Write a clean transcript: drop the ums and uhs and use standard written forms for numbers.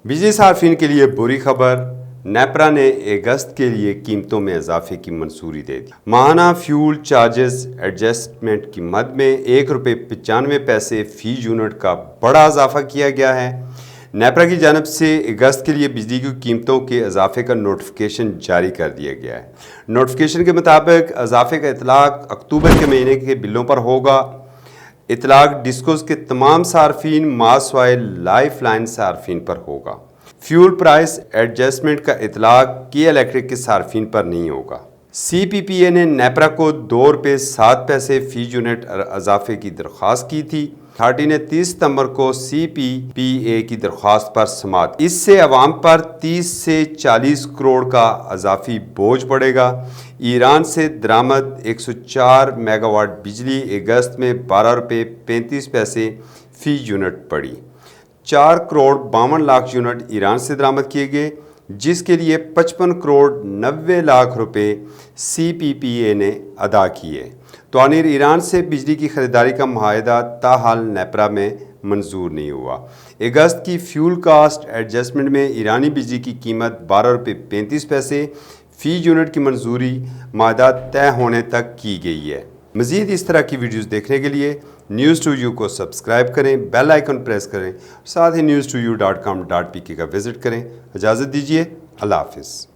بجلی صارفین کے لیے بری خبر، نیپرا نے اگست کے لیے قیمتوں میں اضافے کی منظوری دے دی۔ ماہانہ فیول چارجز ایڈجسٹمنٹ کی مد میں ₹1.95 فی یونٹ کا بڑا اضافہ کیا گیا ہے۔ نیپرا کی جانب سے اگست کے لیے بجلی کی قیمتوں کے اضافے کا نوٹیفیکیشن جاری کر دیا گیا ہے۔ نوٹیفیکیشن کے مطابق اضافے کا اطلاق اکتوبر کے مہینے کے بلوں پر ہوگا۔ اطلاق ڈسکوز کے تمام صارفین، ماس سوائے لائف لائن صارفین پر ہوگا۔ فیول پرائس ایڈجسٹمنٹ کا اطلاق کی الیکٹرک کے صارفین پر نہیں ہوگا۔ سی پی پی اے نے نیپرا کو ₹2.07 فی یونٹ اضافے کی درخواست کی تھی۔ اتھارٹی نے 30 ستمبر کو سی پی پی اے کی درخواست پر سماعت کی۔ اس سے عوام پر 30 سے 40 کروڑ کا اضافی بوجھ پڑے گا۔ ایران سے درآمد 104 میگا واٹ بجلی اگست میں ₹12.35 فی یونٹ پڑی۔ 4 کروڑ 52 لاکھ یونٹ ایران سے درآمد کیے گئے، جس کے لیے 55 کروڑ 90 لاکھ روپے سی پی پی اے نے ادا کیے۔ توانیر ایران سے بجلی کی خریداری کا معاہدہ تاحال نیپرا میں منظور نہیں ہوا۔ اگست کی فیول کاسٹ ایڈجسٹمنٹ میں ایرانی بجلی کی قیمت ₹12.35 فی یونٹ کی منظوری معاہدہ طے ہونے تک کی گئی ہے۔ مزید اس طرح کی ویڈیوز دیکھنے کے لیے News2U کو سبسکرائب کریں، بیل آئیکن پریس کریں، ساتھ ہی news2u.com.pk کا وزٹ کریں۔ اجازت دیجیے، اللہ حافظ۔